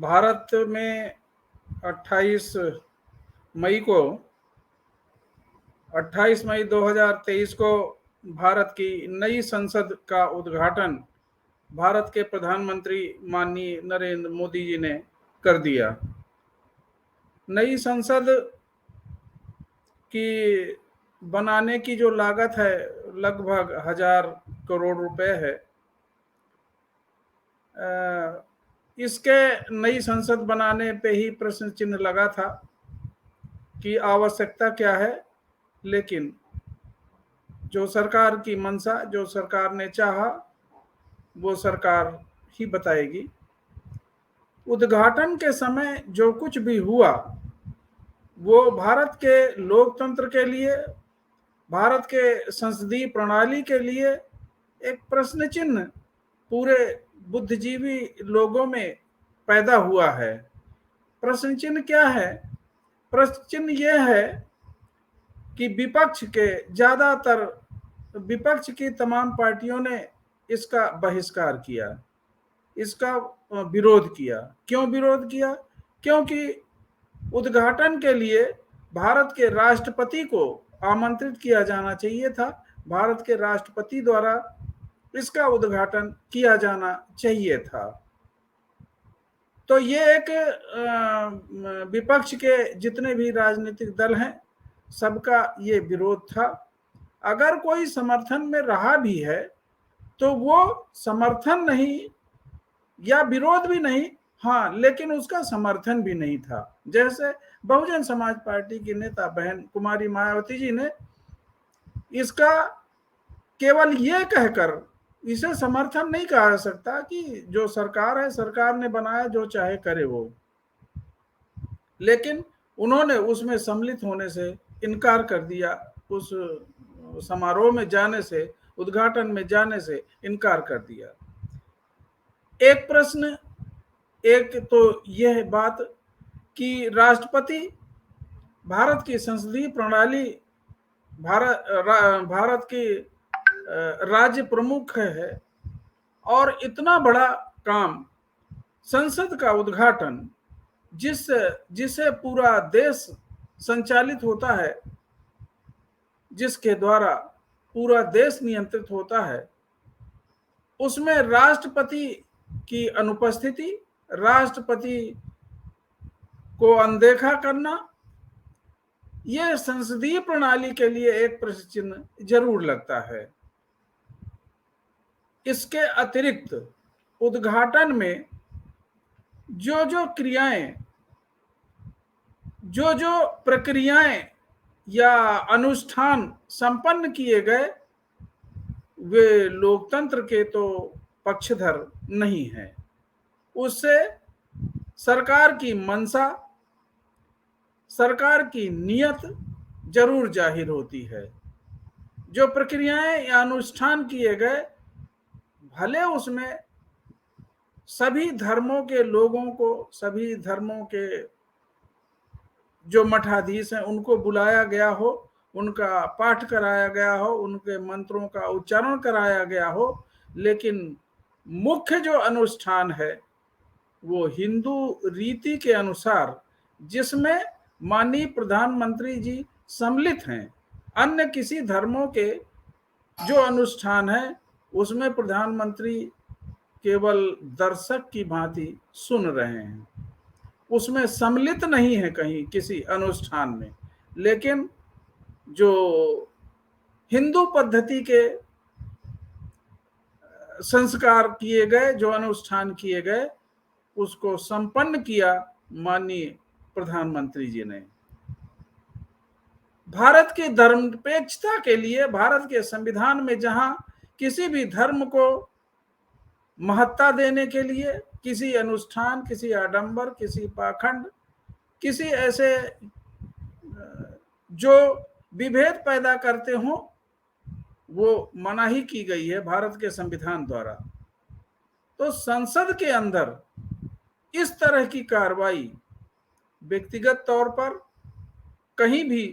भारत में 28 मई को 28 मई 2023 को भारत की नई संसद का उद्घाटन भारत के प्रधानमंत्री माननीय नरेंद्र मोदी जी ने कर दिया। नई संसद की बनाने की जो लागत है लगभग 1,000 करोड़ रुपए है। इसके नई संसद बनाने पे ही प्रश्न चिन्ह लगा था कि आवश्यकता क्या है, लेकिन जो सरकार की मंशा, जो सरकार ने चाहा, वो सरकार ही बताएगी। उद्घाटन के समय जो कुछ भी हुआ वो भारत के लोकतंत्र के लिए, भारत के संसदीय प्रणाली के लिए एक प्रश्न चिन्ह पूरे बुद्धिजीवी लोगों में पैदा हुआ है। प्रश्न चिन्ह क्या है? प्रश्न चिन्ह यह है कि विपक्ष की तमाम पार्टियों ने इसका बहिष्कार किया, इसका विरोध किया। क्यों विरोध किया? क्योंकि उद्घाटन के लिए भारत के राष्ट्रपति को आमंत्रित किया जाना चाहिए था। भारत के राष्ट्रपति द्वारा इसका उद्घाटन किया जाना चाहिए था। तो ये एक विपक्ष के जितने भी राजनीतिक दल हैं सबका ये विरोध था। अगर कोई समर्थन में रहा भी है तो वो समर्थन नहीं या विरोध भी नहीं, हाँ, लेकिन उसका समर्थन भी नहीं था। जैसे बहुजन समाज पार्टी की नेता बहन कुमारी मायावती जी ने इसका केवल ये कहकर इसे समर्थन नहीं कहा जा सकता कि जो सरकार है, सरकार ने बनाया, जो चाहे करे वो, लेकिन उन्होंने उसमें सम्मिलित होने से इनकार कर दिया। उस समारोह में जाने से, उद्घाटन में जाने से इनकार कर दिया। एक प्रश्न, एक तो यह बात कि राष्ट्रपति भारत की संसदीय प्रणाली, भारत की राज्य प्रमुख है और इतना बड़ा काम संसद का उद्घाटन जिसे पूरा देश संचालित होता है, जिसके द्वारा पूरा देश नियंत्रित होता है, उसमें राष्ट्रपति की अनुपस्थिति, राष्ट्रपति को अनदेखा करना, यह संसदीय प्रणाली के लिए एक प्रश्न चिन्ह जरूर लगता है। इसके अतिरिक्त उद्घाटन में जो क्रियाएं, जो प्रक्रियाएं या अनुष्ठान संपन्न किए गए वे लोकतंत्र के तो पक्षधर नहीं है। उससे सरकार की मंशा, सरकार की नीयत जरूर जाहिर होती है। जो प्रक्रियाएं या अनुष्ठान किए गए, भले उसमें सभी धर्मों के लोगों को, सभी धर्मों के जो मठाधीश हैं उनको बुलाया गया हो, उनका पाठ कराया गया हो, उनके मंत्रों का उच्चारण कराया गया हो, लेकिन मुख्य जो अनुष्ठान है वो हिंदू रीति के अनुसार, जिसमें माननीय प्रधानमंत्री जी सम्मिलित हैं। अन्य किसी धर्मों के जो अनुष्ठान है उसमें प्रधानमंत्री केवल दर्शक की भांति सुन रहे हैं, उसमें सम्मिलित नहीं है कहीं किसी अनुष्ठान में। लेकिन जो हिंदू पद्धति के संस्कार किए गए, जो अनुष्ठान किए गए, उसको संपन्न किया माननीय प्रधानमंत्री जी ने। भारत की धर्मनिरपेक्षता के लिए, भारत के संविधान में जहां किसी भी धर्म को महत्ता देने के लिए किसी अनुष्ठान, किसी आडंबर, किसी पाखंड, किसी ऐसे जो विभेद पैदा करते हों, वो मनाही की गई है भारत के संविधान द्वारा। तो संसद के अंदर इस तरह की कार्रवाई व्यक्तिगत तौर पर कहीं भी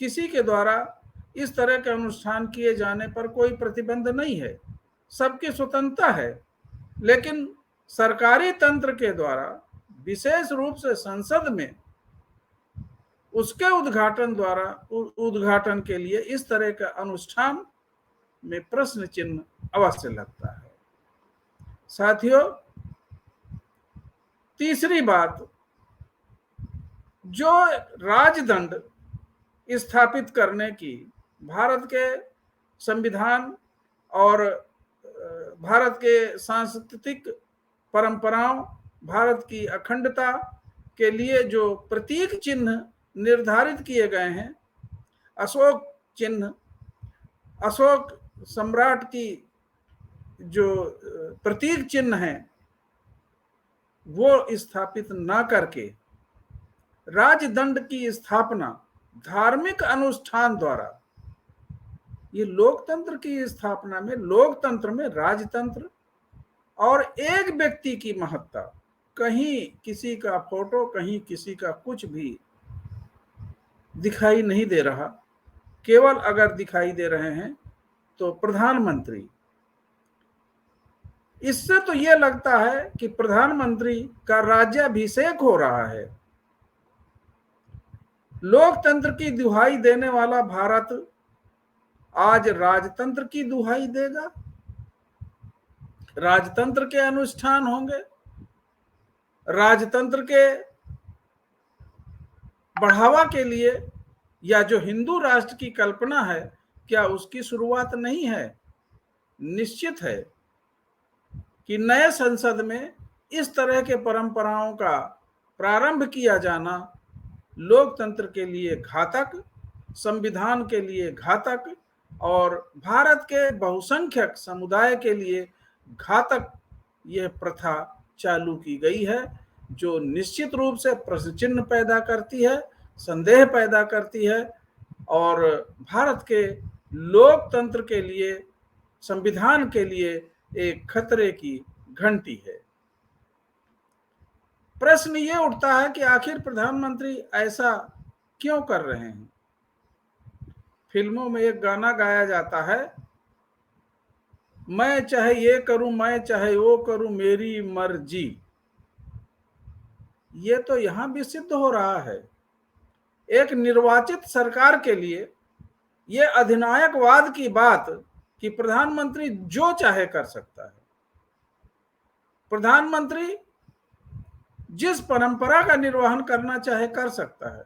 किसी के द्वारा इस तरह के अनुष्ठान किए जाने पर कोई प्रतिबंध नहीं है, सबकी स्वतंत्रता है। लेकिन सरकारी तंत्र के द्वारा विशेष रूप से संसद में उसके उद्घाटन के लिए इस तरह का अनुष्ठान में प्रश्न चिन्ह अवश्य लगता है। साथियों, तीसरी बात, जो राजदंड स्थापित करने की भारत के संविधान और भारत के सांस्कृतिक परंपराओं, भारत की अखंडता के लिए जो प्रतीक चिन्ह निर्धारित किए गए हैं, अशोक चिन्ह, अशोक सम्राट की जो प्रतीक चिन्ह है वो स्थापित ना करके राजदंड की स्थापना धार्मिक अनुष्ठान द्वारा, ये लोकतंत्र की स्थापना में, लोकतंत्र में राजतंत्र और एक व्यक्ति की महत्ता, कहीं किसी का फोटो, कहीं किसी का कुछ भी दिखाई नहीं दे रहा। केवल अगर दिखाई दे रहे हैं तो प्रधानमंत्री। इससे तो यह लगता है कि प्रधानमंत्री का राज्याभिषेक हो रहा है। लोकतंत्र की दुहाई देने वाला भारत आज राजतंत्र की दुहाई देगा, राजतंत्र के अनुष्ठान होंगे, राजतंत्र के बढ़ावा के लिए, या जो हिंदू राष्ट्र की कल्पना है, क्या उसकी शुरुआत नहीं है? निश्चित है कि नए संसद में इस तरह के परंपराओं का प्रारंभ किया जाना लोकतंत्र के लिए घातक, संविधान के लिए घातक और भारत के बहुसंख्यक समुदाय के लिए घातक यह प्रथा चालू की गई है, जो निश्चित रूप से प्रश्न चिन्ह पैदा करती है, संदेह पैदा करती है और भारत के लोकतंत्र के लिए, संविधान के लिए एक खतरे की घंटी है। प्रश्न ये उठता है कि आखिर प्रधानमंत्री ऐसा क्यों कर रहे हैं? फिल्मों में एक गाना गाया जाता है, मैं चाहे ये करूं, मैं चाहे वो करूं, मेरी मर्जी। ये तो यहां भी सिद्ध हो रहा है। एक निर्वाचित सरकार के लिए ये अधिनायकवाद की बात कि प्रधानमंत्री जो चाहे कर सकता है, प्रधानमंत्री जिस परंपरा का निर्वहन करना चाहे कर सकता है,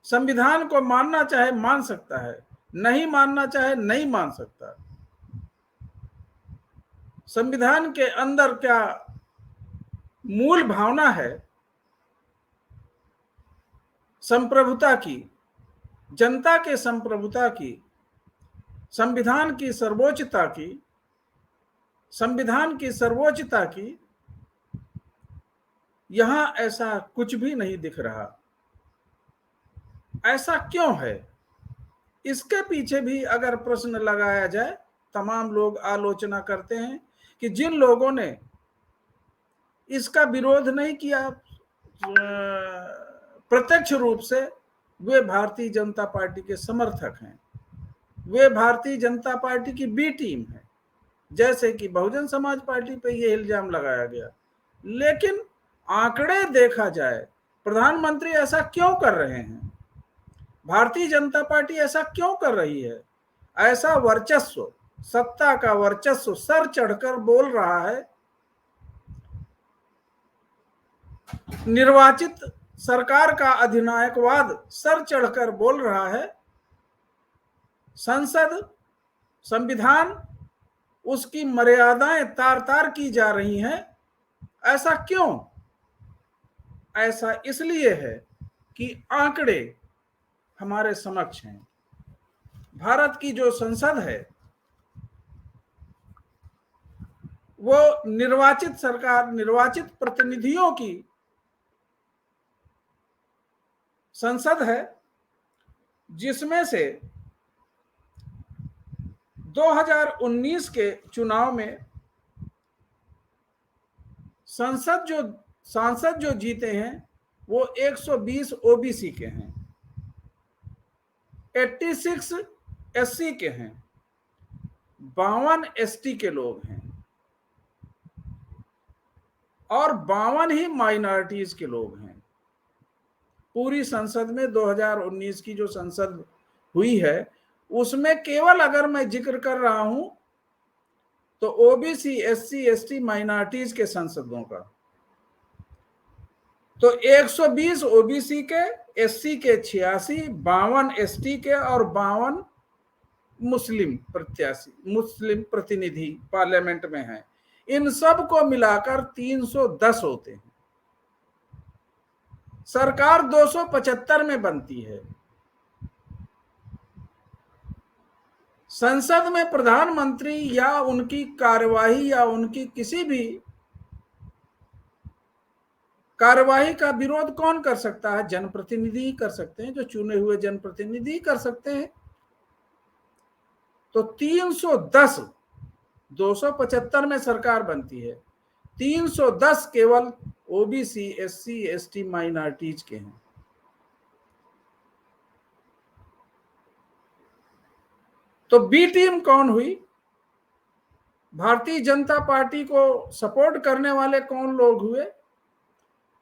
संविधान को मानना चाहे मान सकता है, नहीं मानना चाहे नहीं मान सकता। संविधान के अंदर क्या मूल भावना है? संप्रभुता की, जनता के संप्रभुता की, संविधान की सर्वोच्चता की, संविधान की सर्वोच्चता की, यहां ऐसा कुछ भी नहीं दिख रहा। ऐसा क्यों है? इसके पीछे भी अगर प्रश्न लगाया जाए, तमाम लोग आलोचना करते हैं कि जिन लोगों ने इसका विरोध नहीं किया प्रत्यक्ष रूप से, वे भारतीय जनता पार्टी के समर्थक हैं, वे भारतीय जनता पार्टी की बी टीम है, जैसे कि बहुजन समाज पार्टी पे ये इल्जाम लगाया गया। लेकिन आंकड़े देखा जाए, प्रधानमंत्री ऐसा क्यों कर रहे हैं, भारतीय जनता पार्टी ऐसा क्यों कर रही है? ऐसा वर्चस्व, सत्ता का वर्चस्व सर चढ़कर बोल रहा है, निर्वाचित सरकार का अधिनायकवाद सर चढ़कर बोल रहा है, संसद, संविधान, उसकी मर्यादाएं तार तार की जा रही हैं। ऐसा क्यों? ऐसा इसलिए है कि आंकड़े हमारे समक्ष हैं। भारत की जो संसद है वो निर्वाचित सरकार, निर्वाचित प्रतिनिधियों की संसद है, जिसमें से 2019 के चुनाव में सांसद जो जीते हैं वो 120 ओबीसी के हैं, 86 एससी के हैं, 52 एसटी के लोग हैं। और 52 ही माइनॉरिटीज के लोग हैं। पूरी संसद में 2019 की जो संसद हुई है उसमें केवल अगर मैं जिक्र कर रहा हूं तो ओबीसी, एससी, एसटी, माइनॉरिटीज के सांसदों का, तो 120 ओबीसी के, एससी के 86, 52 एसटी के और 52 मुस्लिम प्रत्याशी, मुस्लिम प्रतिनिधि पार्लियामेंट में हैं। इन सब को मिलाकर 310 होते हैं। सरकार 275 में बनती है। संसद में प्रधानमंत्री या उनकी कार्यवाही या उनकी किसी भी कार्यवाही का विरोध कौन कर सकता है? जनप्रतिनिधि ही कर सकते हैं, जो चुने हुए जनप्रतिनिधि ही कर सकते हैं। तो 310, 275 में सरकार बनती है, 310 केवल ओबीसी, एससी, एसटी, माइनॉरिटीज के हैं। तो बी टीम कौन हुई? भारतीय जनता पार्टी को सपोर्ट करने वाले कौन लोग हुए?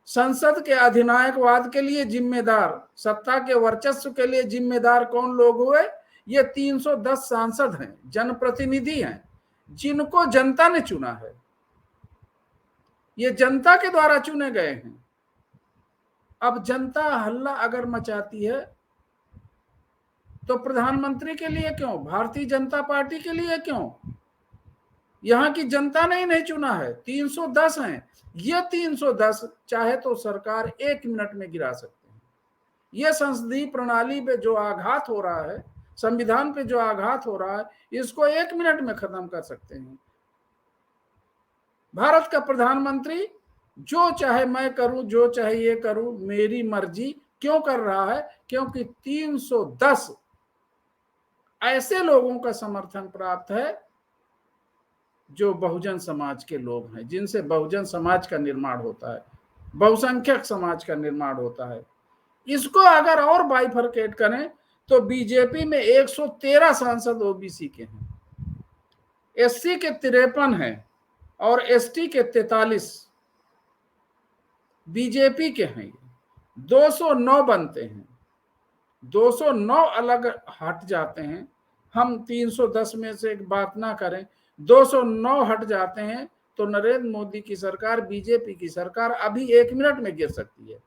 संसद के अधिनायकवाद के लिए जिम्मेदार, सत्ता के वर्चस्व के लिए जिम्मेदार कौन लोग हुए? ये 310 सांसद हैं, जनप्रतिनिधि हैं, जिनको जनता ने चुना है। ये जनता के द्वारा चुने गए हैं। अब जनता हल्ला अगर मचाती है तो प्रधानमंत्री के लिए क्यों, भारतीय जनता पार्टी के लिए क्यों? यहां की जनता ने ही नहीं चुना है। 310 हैं। ये 310 चाहे तो सरकार 1 मिनट में गिरा सकते हैं। यह संसदीय प्रणाली पे जो आघात हो रहा है, संविधान पे जो आघात हो रहा है, इसको 1 मिनट में खत्म कर सकते हैं। भारत का प्रधानमंत्री जो चाहे मैं करूं, जो चाहे ये करूं, मेरी मर्जी क्यों कर रहा है? क्योंकि 310 ऐसे लोगों का समर्थन प्राप्त है जो बहुजन समाज के लोग हैं, जिनसे बहुजन समाज का निर्माण होता है, बहुसंख्यक समाज का निर्माण होता है। इसको अगर और बाइफरकेट करें तो बीजेपी में 113 सांसद ओबीसी के हैं, एससी के 53 हैं और एसटी के 43 बीजेपी के हैं। 209 बनते हैं, 209 अलग हट जाते हैं। हम 310 में से एक बात ना करें, 209 हट जाते हैं तो नरेंद्र मोदी की सरकार, बीजेपी की सरकार अभी 1 मिनट में गिर सकती है।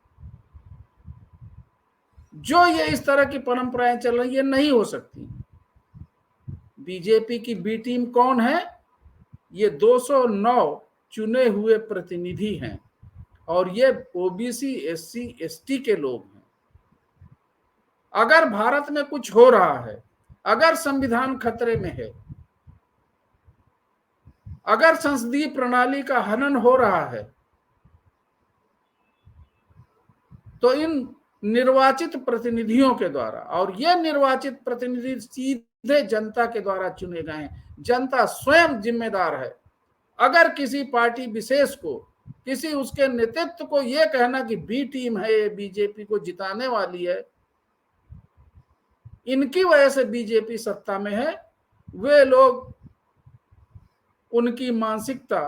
जो ये इस तरह की परंपराएं चल रही है, नहीं हो सकती। बीजेपी की बी टीम कौन है? ये 209 चुने हुए प्रतिनिधि हैं और ये ओबीसी, एससी, एसटी के लोग हैं। अगर भारत में कुछ हो रहा है, अगर संविधान खतरे में है, अगर संसदीय प्रणाली का हनन हो रहा है, तो इन निर्वाचित प्रतिनिधियों के द्वारा, और ये निर्वाचित प्रतिनिधि सीधे जनता के द्वारा चुने गए हैं, जनता स्वयं जिम्मेदार है। अगर किसी पार्टी विशेष को, किसी उसके नेतृत्व को यह कहना कि बी टीम है, बीजेपी को जिताने वाली है, इनकी वजह से बीजेपी सत्ता में है, वे लोग, उनकी मानसिकता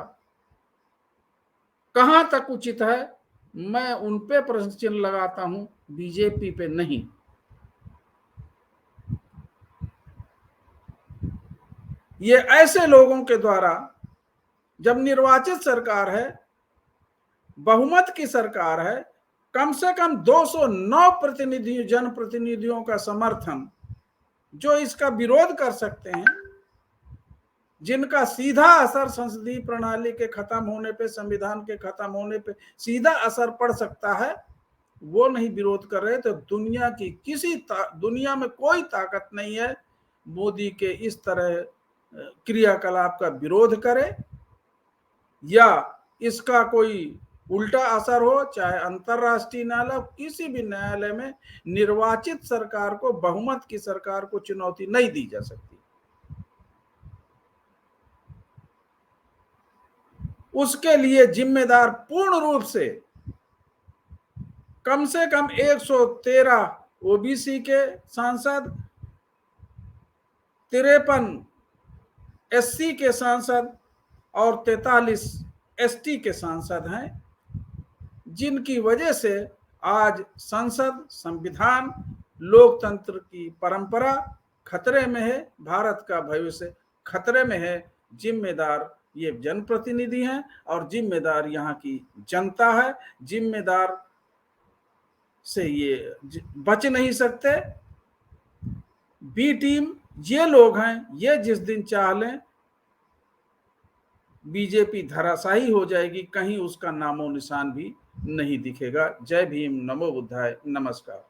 कहां तक उचित है, मैं उन पे प्रश्न चिन्ह लगाता हूं, बीजेपी पे नहीं। ये ऐसे लोगों के द्वारा, जब निर्वाचित सरकार है, बहुमत की सरकार है, कम से कम 209 प्रतिनिधियों, जनप्रतिनिधियों का समर्थन, जो इसका विरोध कर सकते हैं, जिनका सीधा असर संसदीय प्रणाली के खत्म होने पे, संविधान के खत्म होने पे सीधा असर पड़ सकता है, वो नहीं विरोध कर रहे। तो दुनिया की दुनिया में कोई ताकत नहीं है मोदी के इस तरह क्रियाकलाप का विरोध करे या इसका कोई उल्टा असर हो। चाहे अंतरराष्ट्रीय न्यायालय, किसी भी न्यायालय में निर्वाचित सरकार को, बहुमत की सरकार को चुनौती नहीं दी जा सकती। उसके लिए जिम्मेदार पूर्ण रूप से कम से कम 113 ओबीसी के सांसद, 53 एससी के सांसद और 43 एसटी के सांसद हैं, जिनकी वजह से आज संसद, संविधान, लोकतंत्र की परंपरा खतरे में है, भारत का भविष्य खतरे में है। जिम्मेदार ये जनप्रतिनिधि हैं और जिम्मेदार यहाँ की जनता है। जिम्मेदार से ये बच नहीं सकते। बी टीम ये लोग हैं, ये जिस दिन चाह लें बीजेपी धराशायी हो जाएगी, कहीं उसका नामो निशान भी नहीं दिखेगा। जय भीम, नमो बुद्धाय, नमस्कार।